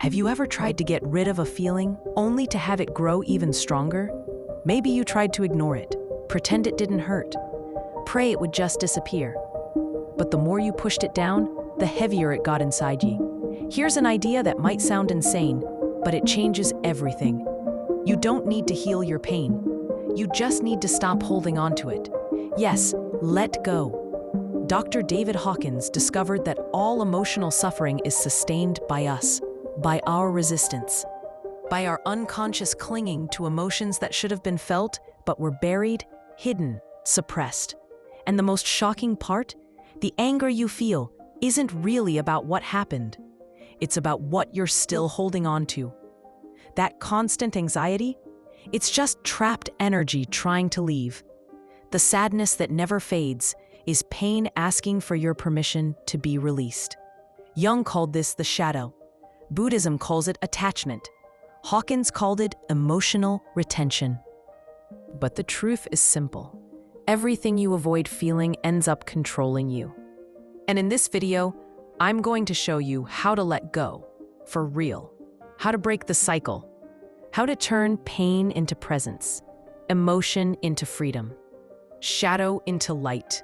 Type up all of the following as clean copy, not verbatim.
Have you ever tried to get rid of a feeling only to have it grow even stronger? Maybe you tried to ignore it, pretend it didn't hurt, pray it would just disappear. But the more you pushed it down, the heavier it got inside you. Here's an idea that might sound insane, but it changes everything. You don't need to heal your pain. You just need to stop holding on to it. Yes, let go. Dr. David Hawkins discovered that all emotional suffering is sustained by us, by our resistance, by our unconscious clinging to emotions that should have been felt but were buried, hidden, suppressed. And the most shocking part? The anger you feel isn't really about what happened. It's about what you're still holding on to. That constant anxiety? It's just trapped energy trying to leave. The sadness that never fades is pain asking for your permission to be released. Jung called this the shadow. Buddhism calls it attachment. Hawkins called it emotional retention. But the truth is simple. Everything you avoid feeling ends up controlling you. And in this video, I'm going to show you how to let go, for real. How to break the cycle. How to turn pain into presence, emotion into freedom, shadow into light.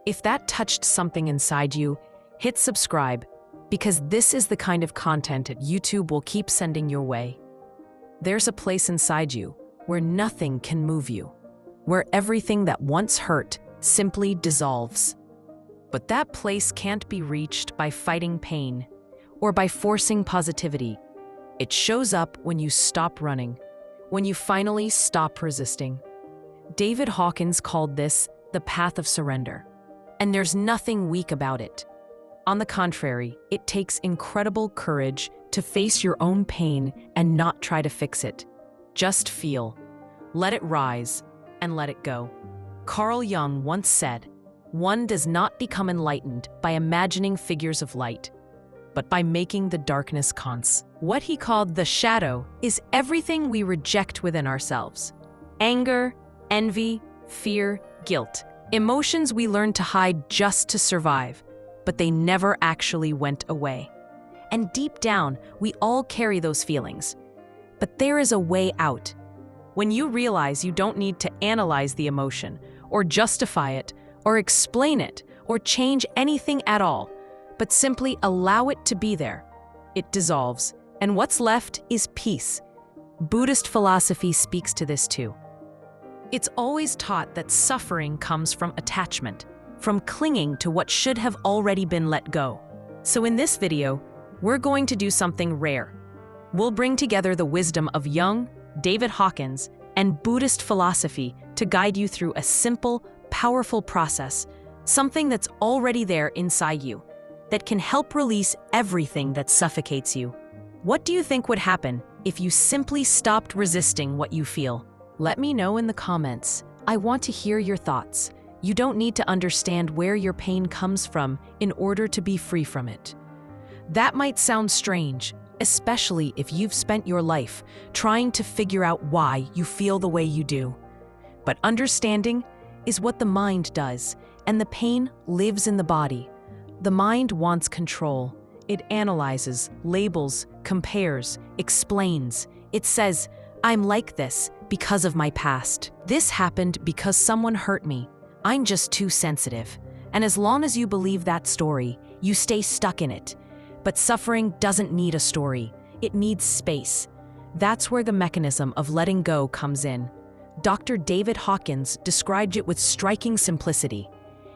If that touched something inside you, hit subscribe, because this is the kind of content that YouTube will keep sending your way. There's a place inside you where nothing can move you, where everything that once hurt simply dissolves. But that place can't be reached by fighting pain or by forcing positivity. It shows up when you stop running, when you finally stop resisting. David Hawkins called this the path of surrender, and there's nothing weak about it. On the contrary, it takes incredible courage to face your own pain and not try to fix it. Just feel, let it rise, and let it go. Carl Jung once said, "One does not become enlightened by imagining figures of light, but by making the darkness cons." What he called the shadow is everything we reject within ourselves. Anger, envy, fear, guilt. Emotions we learn to hide just to survive, but they never actually went away. And deep down, we all carry those feelings. But there is a way out. When you realize you don't need to analyze the emotion, or justify it, or explain it, or change anything at all, but simply allow it to be there, it dissolves, and what's left is peace. Buddhist philosophy speaks to this too. It's always taught that suffering comes from attachment, from clinging to what should have already been let go. So in this video, we're going to do something rare. We'll bring together the wisdom of Jung, David Hawkins, and Buddhist philosophy to guide you through a simple, powerful process, something that's already there inside you, that can help release everything that suffocates you. What do you think would happen if you simply stopped resisting what you feel? Let me know in the comments. I want to hear your thoughts. You don't need to understand where your pain comes from in order to be free from it. That might sound strange, especially if you've spent your life trying to figure out why you feel the way you do. But understanding is what the mind does, and the pain lives in the body. The mind wants control. It analyzes, labels, compares, explains. It says, "I'm like this because of my past. This happened because someone hurt me. I'm just too sensitive." And as long as you believe that story, you stay stuck in it. But suffering doesn't need a story. It needs space. That's where the mechanism of letting go comes in. Dr. David Hawkins described it with striking simplicity.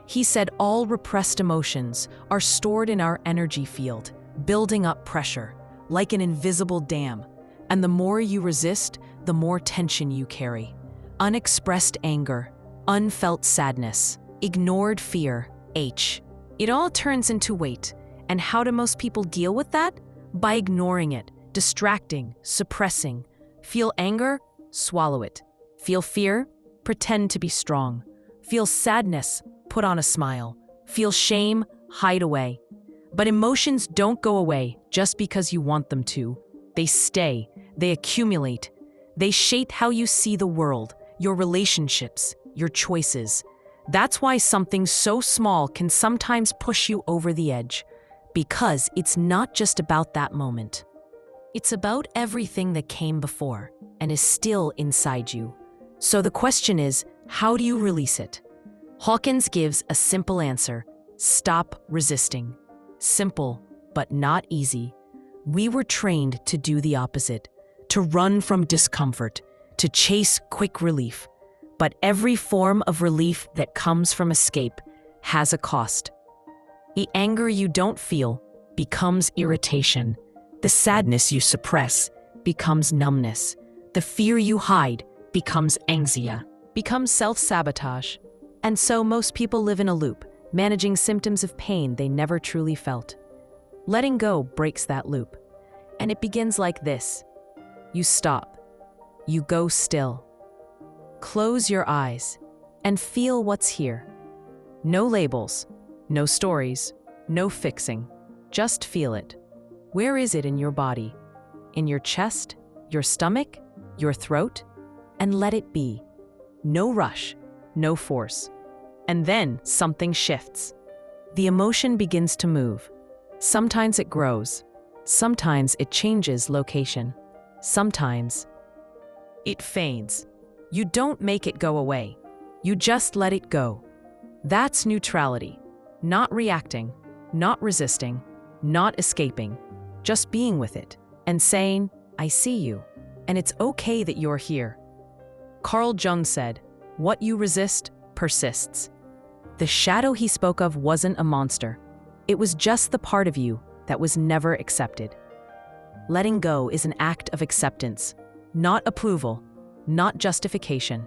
He said all repressed emotions are stored in our energy field, building up pressure, like an invisible dam. And the more you resist, the more tension you carry. Unexpressed anger, unfelt sadness, ignored fear, it all turns into weight. And how do most people deal with that? By ignoring it, distracting, suppressing. Feel anger? Swallow it. Feel fear? Pretend to be strong. Feel sadness? Put on a smile. Feel shame? Hide away. But emotions don't go away just because you want them to. They stay. They accumulate. They shape how you see the world, your relationships, your choices. That's why something so small can sometimes push you over the edge. Because it's not just about that moment. It's about everything that came before and is still inside you. So the question is, how do you release it? Hawkins gives a simple answer: stop resisting. Simple, but not easy. We were trained to do the opposite, to run from discomfort, to chase quick relief. But every form of relief that comes from escape has a cost. The anger you don't feel becomes irritation. The sadness you suppress becomes numbness. The fear you hide becomes anxiety, becomes self-sabotage. And so most people live in a loop, managing symptoms of pain they never truly felt. Letting go breaks that loop. And it begins like this. You stop. You go still. Close your eyes and feel what's here. No labels, no stories, no fixing. Just feel it. Where is it in your body? In your chest, your stomach, your throat? And let it be. No rush, no force. And then something shifts. The emotion begins to move. Sometimes it grows. Sometimes it changes location. Sometimes it fades. You don't make it go away. You just let it go. That's neutrality. Not reacting, not resisting, not escaping. Just being with it and saying, I see you, and it's okay that you're here. Carl Jung said, what you resist persists. The shadow he spoke of wasn't a monster. It was just the part of you that was never accepted. Letting go is an act of acceptance, not approval, not justification.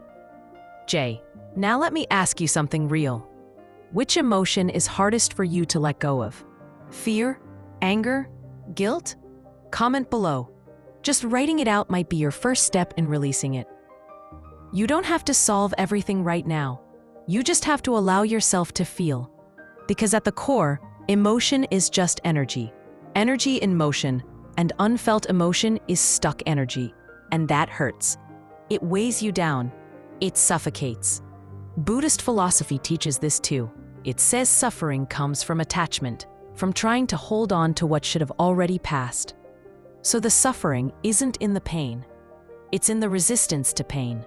Jay, now let me ask you something real. Which emotion is hardest for you to let go of? Fear? Anger? Guilt? Comment below. Just writing it out might be your first step in releasing it. You don't have to solve everything right now. You just have to allow yourself to feel. Because at the core, emotion is just energy. Energy in motion, and unfelt emotion is stuck energy, and that hurts. It weighs you down. It suffocates. Buddhist philosophy teaches this too. It says suffering comes from attachment, from trying to hold on to what should have already passed. So the suffering isn't in the pain. It's in the resistance to pain.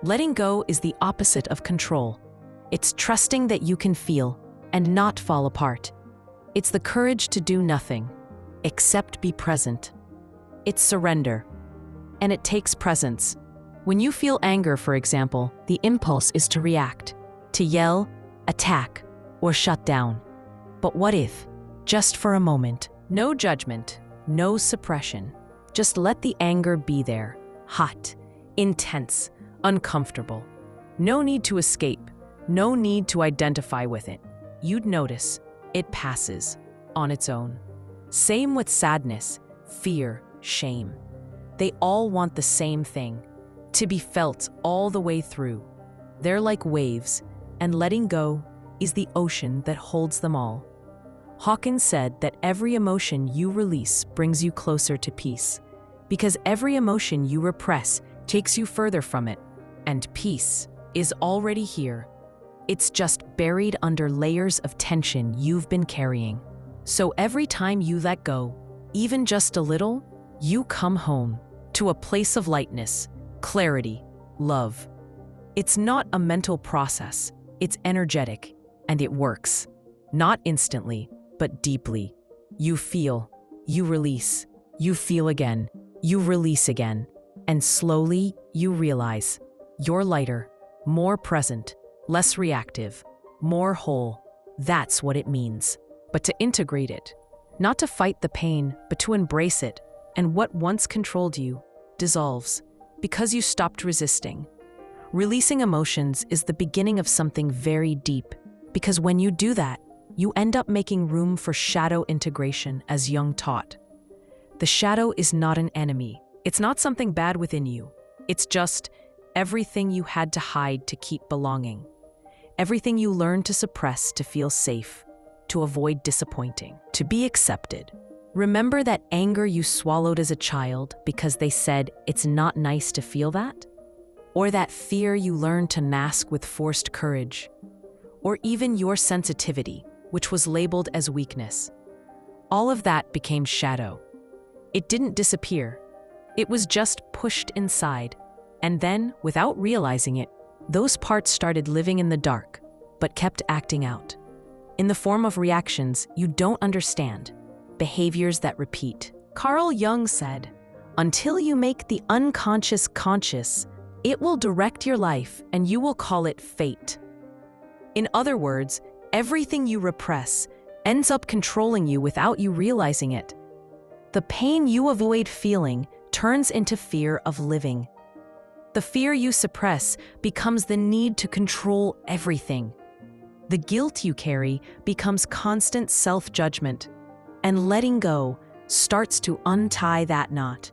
Letting go is the opposite of control. It's trusting that you can feel and not fall apart. It's the courage to do nothing, except be present. It's surrender. And it takes presence. When you feel anger, for example, the impulse is to react, to yell, attack, or shut down. But what if, just for a moment, no judgment, no suppression, just let the anger be there, hot, intense, uncomfortable. No need to escape, no need to identify with it. You'd notice it passes on its own. Same with sadness, fear, shame. They all want the same thing, to be felt all the way through. They're like waves, and letting go is the ocean that holds them all. Hawkins said that every emotion you release brings you closer to peace, because every emotion you repress takes you further from it, and peace is already here. It's just buried under layers of tension you've been carrying. So every time you let go, even just a little, you come home to a place of lightness, clarity, love. It's not a mental process, it's energetic, and it works. Not instantly, but deeply. You feel, you release, you feel again, you release again, and slowly you realize you're lighter, more present, less reactive, more whole. That's what it means. But to integrate it, not to fight the pain, but to embrace it, and what once controlled you dissolves because you stopped resisting. Releasing emotions is the beginning of something very deep, because when you do that, you end up making room for shadow integration, as Jung taught. The shadow is not an enemy. It's not something bad within you. It's just everything you had to hide to keep belonging. Everything you learned to suppress to feel safe, to avoid disappointing, to be accepted. Remember that anger you swallowed as a child because they said it's not nice to feel that? Or that fear you learned to mask with forced courage? Or even your sensitivity, which was labeled as weakness? All of that became shadow. It didn't disappear. It was just pushed inside. And then, without realizing it, those parts started living in the dark, but kept acting out. In the form of reactions you don't understand, behaviors that repeat. Carl Jung said, "Until you make the unconscious conscious, it will direct your life and you will call it fate." In other words, everything you repress ends up controlling you without you realizing it. The pain you avoid feeling turns into fear of living. The fear you suppress becomes the need to control everything. The guilt you carry becomes constant self-judgment, and letting go starts to untie that knot.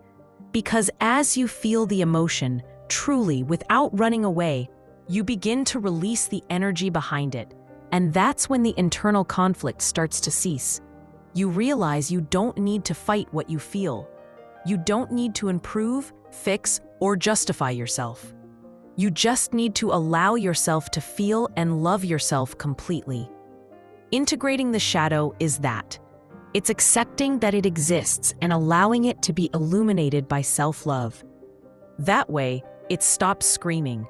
Because as you feel the emotion, truly without running away, you begin to release the energy behind it, and that's when the internal conflict starts to cease. You realize you don't need to fight what you feel. You don't need to improve, fix, or justify yourself. You just need to allow yourself to feel and love yourself completely. Integrating the shadow is that. It's accepting that it exists and allowing it to be illuminated by self-love. That way, it stops screaming.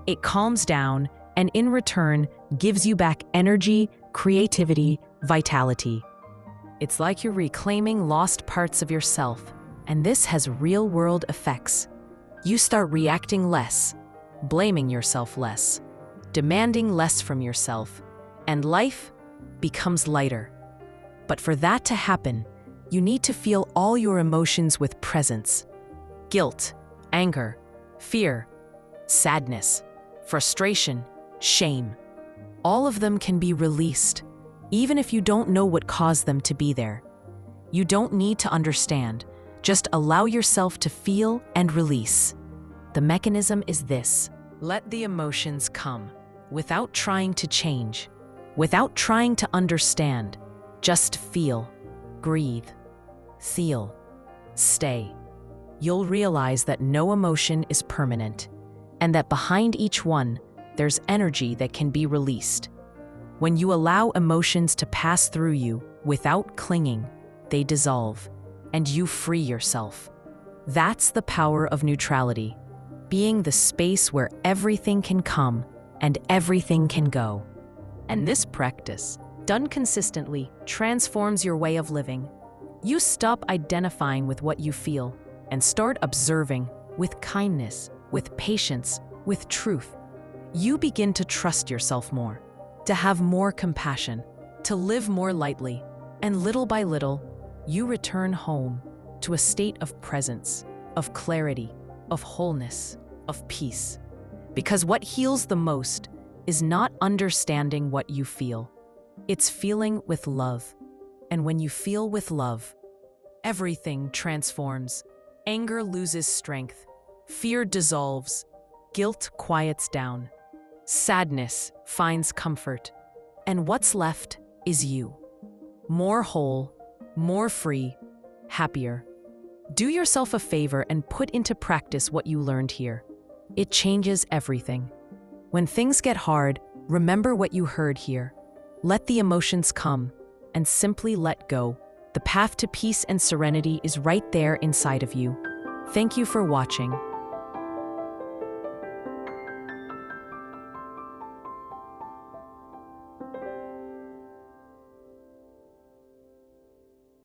It calms down, and in return, gives you back energy, creativity, vitality. It's like you're reclaiming lost parts of yourself, and this has real-world effects. You start reacting less, blaming yourself less, demanding less from yourself, and life becomes lighter. But for that to happen, you need to feel all your emotions with presence. Guilt, anger, fear, sadness, frustration, shame. All of them can be released, even if you don't know what caused them to be there. You don't need to understand, just allow yourself to feel and release. The mechanism is this: let the emotions come, without trying to change, without trying to understand. Just feel, breathe, feel, stay. You'll realize that no emotion is permanent, and that behind each one, there's energy that can be released. When you allow emotions to pass through you without clinging, they dissolve, and you free yourself. That's the power of neutrality, being the space where everything can come and everything can go. And this practice, done consistently, transforms your way of living. You stop identifying with what you feel and start observing with kindness, with patience, with truth. You begin to trust yourself more, to have more compassion, to live more lightly, and little by little, you return home to a state of presence, of clarity, of wholeness, of peace. Because what heals the most is not understanding what you feel. It's feeling with love. And when you feel with love, everything transforms. Anger loses strength. Fear dissolves. Guilt quiets down. Sadness finds comfort. And what's left is you. More whole, more free, happier. Do yourself a favor and put into practice what you learned here. It changes everything. When things get hard, remember what you heard here. Let the emotions come and simply let go. The path to peace and serenity is right there inside of you. Thank you for watching.